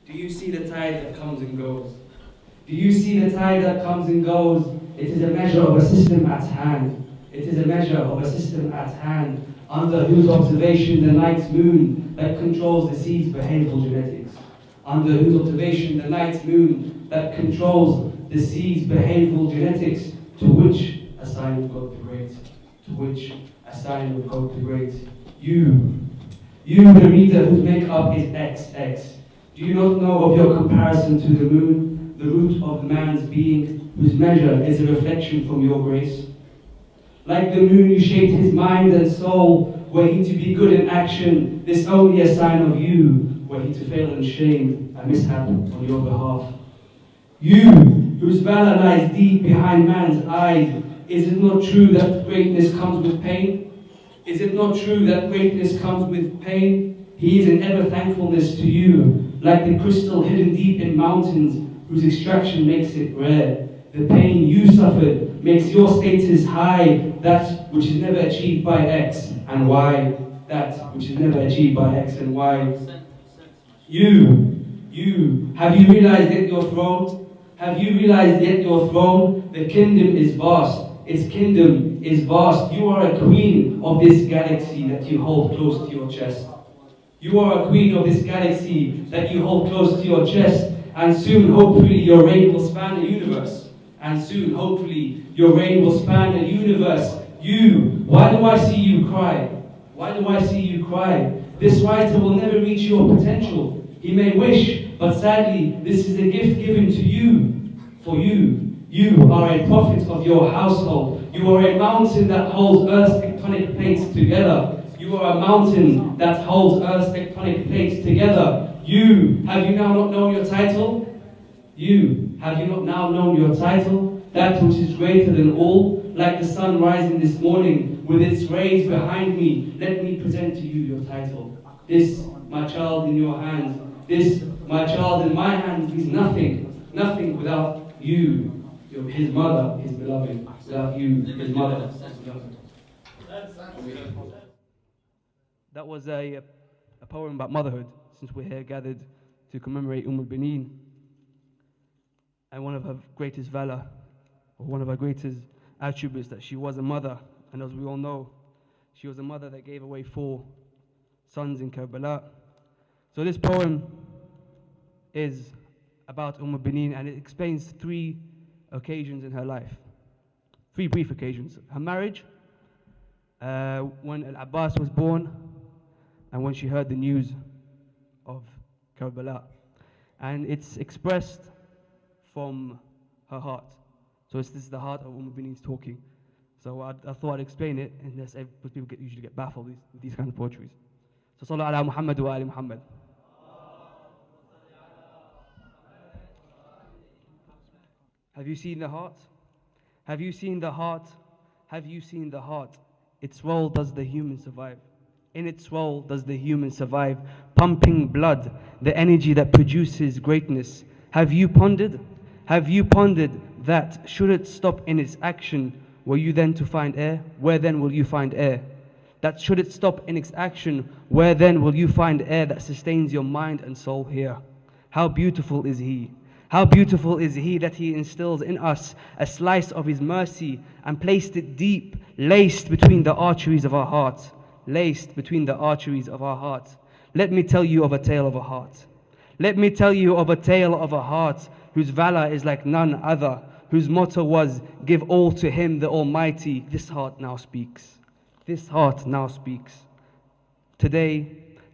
Do you see the tide that comes and goes? Do you see the tide that comes and goes? It is a measure of a system at hand. It is a measure of a system at hand, under whose observation the night moon that controls the seed's behavioral genetics. Under whose observation the night moon that controls the seed's behavioral genetics, to which a sign of God the Great. To which a sign of God the Great. You, the reader whose makeup is XX. Do you not know of your comparison to the moon, the root of man's being, whose measure is a reflection from your grace? Like the moon, you shaped his mind and soul. Were he to be good in action, this only a sign of you. Were he to fail in shame, a mishap on your behalf. You, whose valor lies deep behind man's eyes, is it not true that greatness comes with pain? Is it not true that greatness comes with pain? He is in ever thankfulness to you, like the crystal hidden deep in mountains, whose extraction makes it rare. The pain you suffered makes your status high, that which is never achieved by X and Y. That which is never achieved by X and Y. You, have you realized yet your throne? Have you realized yet your throne? The kingdom is vast. Its kingdom is vast. You are a queen of this galaxy that you hold close to your chest. You are a queen of this galaxy that you hold close to your chest. And soon, hopefully, your reign will span the universe. And soon, hopefully, your reign will span the universe. You, why do I see you cry? Why do I see you cry? This writer will never reach your potential. He may wish, but sadly, this is a gift given to you. For you are a prophet of your household. You are a mountain that holds Earth's tectonic plates together. You are a mountain that holds Earth's tectonic plates together. Have you now not known your title? Have you not now known your title? That which is greater than all, like the sun rising this morning with its rays behind me. Let me present to you your title. This, my child, in your hands. This, my child, in my hands, is nothing without you. His mother, his beloved. Without you, his mother, his beloved. That was a poem about motherhood, since we're here gathered to commemorate Ummul Baneen. And one of her greatest valor, or one of her greatest attributes, that she was a mother. And as we all know, she was a mother that gave away 4 sons in Karbala. So this poem is about Baneen, and it explains 3 occasions in her life. 3 brief occasions. Her marriage, when Al-Abbas was born, and when she heard the news of Karbala. And it's expressed from her heart. So this is the heart of Baneen's talking. So I thought I'd explain it, and because people usually get baffled with these kind of poetries. So Sallu ala Muhammad wa ali Muhammad. Have you seen the heart? Have you seen the heart? Have you seen the heart? Its role does the human survive. In its role does the human survive, pumping blood, the energy that produces greatness. Have you pondered? Have you pondered that should it stop in its action, were you then to find air? Where then will you find air? That should it stop in its action, where then will you find air that sustains your mind and soul here? How beautiful is He! How beautiful is He that He instills in us a slice of His mercy and placed it deep, laced between the arteries of our heart. Laced between the arteries of our heart. Let me tell you of a tale of a heart. Let me tell you of a tale of a heart whose valor is like none other, whose motto was, give all to Him the Almighty. This heart now speaks. This heart now speaks. Today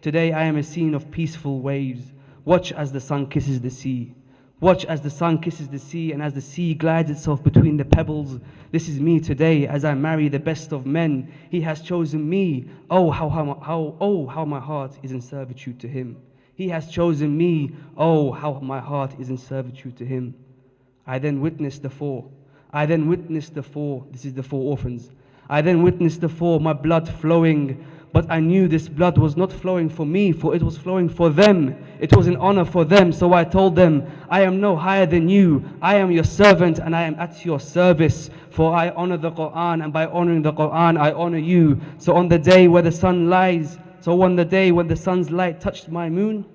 I am a scene of peaceful waves. Watch as the sun kisses the sea. Watch as the sun kisses the sea, and as the sea glides itself between the pebbles. This is me today as I marry the best of men. He has chosen me. Oh, how my heart is in servitude to Him. He has chosen me. Oh, how my heart is in servitude to Him. I then witnessed the 4. This is the 4 orphans. I then witnessed the 4, my blood flowing. But I knew this blood was not flowing for me, for it was flowing for them. It was an honor for them. So I told them, I am no higher than you. I am your servant and I am at your service. For I honor the Quran, and by honoring the Quran, I honor you. So on the day where the sun lies, so on the day when the sun's light touched my moon,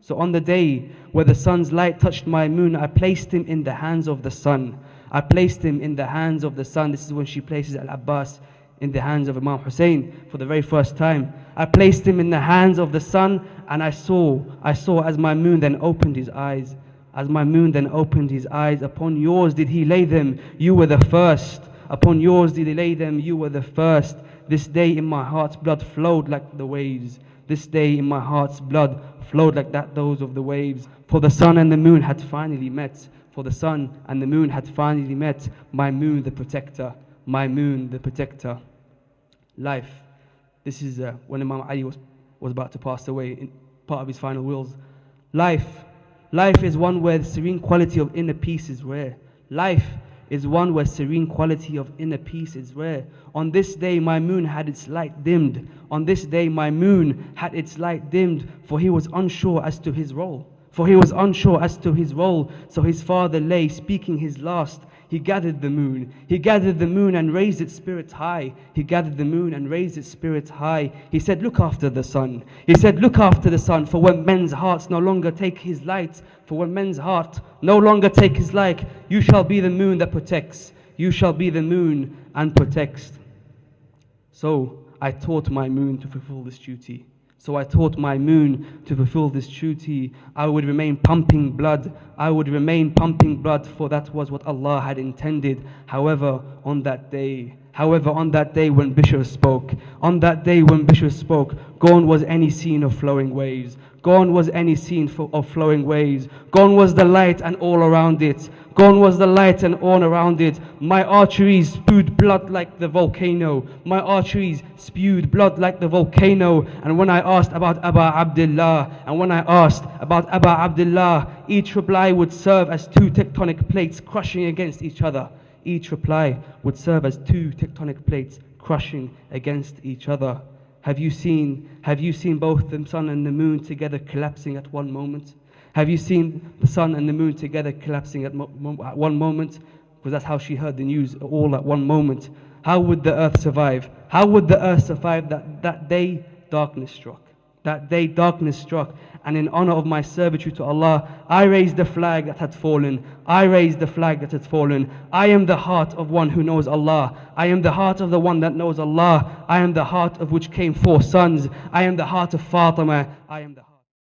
so on the day where the sun's light touched my moon, I placed him in the hands of the sun. I placed him in the hands of the sun. This is when she places Al-Abbas in the hands of Imam Hussein for the very first time. I placed him in the hands of the sun, and I saw as my moon then opened his eyes. As my moon then opened his eyes, upon yours did he lay them, you were the first. Upon yours did he lay them, you were the first. This day in my heart's blood flowed like the waves. This day in my heart's blood flowed like that those of the waves. For the sun and the moon had finally met. For the sun and the moon had finally met. My moon the protector, my moon the protector. Life. This is when Imam Ali was about to pass away, in part of his final wills. Life is one where the serene quality of inner peace is rare. Life is one where serene quality of inner peace is rare. On this day my moon had its light dimmed. On this day my moon had its light dimmed, for he was unsure as to his role. So his father lay speaking his last. He gathered the moon and raised its spirits high. He said, look after the sun. For when men's hearts no longer take his light, you shall be the moon that protects. You shall be the moon and protects. So I taught my moon to fulfill this duty. I would remain pumping blood, for that was what Allah had intended. However, on that day when Bishr spoke, gone was any scene of flowing waves. Gone was the light and all around it. My arteries spewed blood like the volcano. And when I asked about Aba Abdullah, each reply would serve as two tectonic plates crushing against each other. Have you seen both the sun and the moon together collapsing at one moment? Because that's how she heard the news, all at one moment. How would the earth survive? That day darkness struck. And in honor of my servitude to Allah, I raised the flag that had fallen. I am the heart of one who knows Allah. I am the heart of the one that knows Allah. I am the heart of which came 4 sons. I am the heart of Fatima.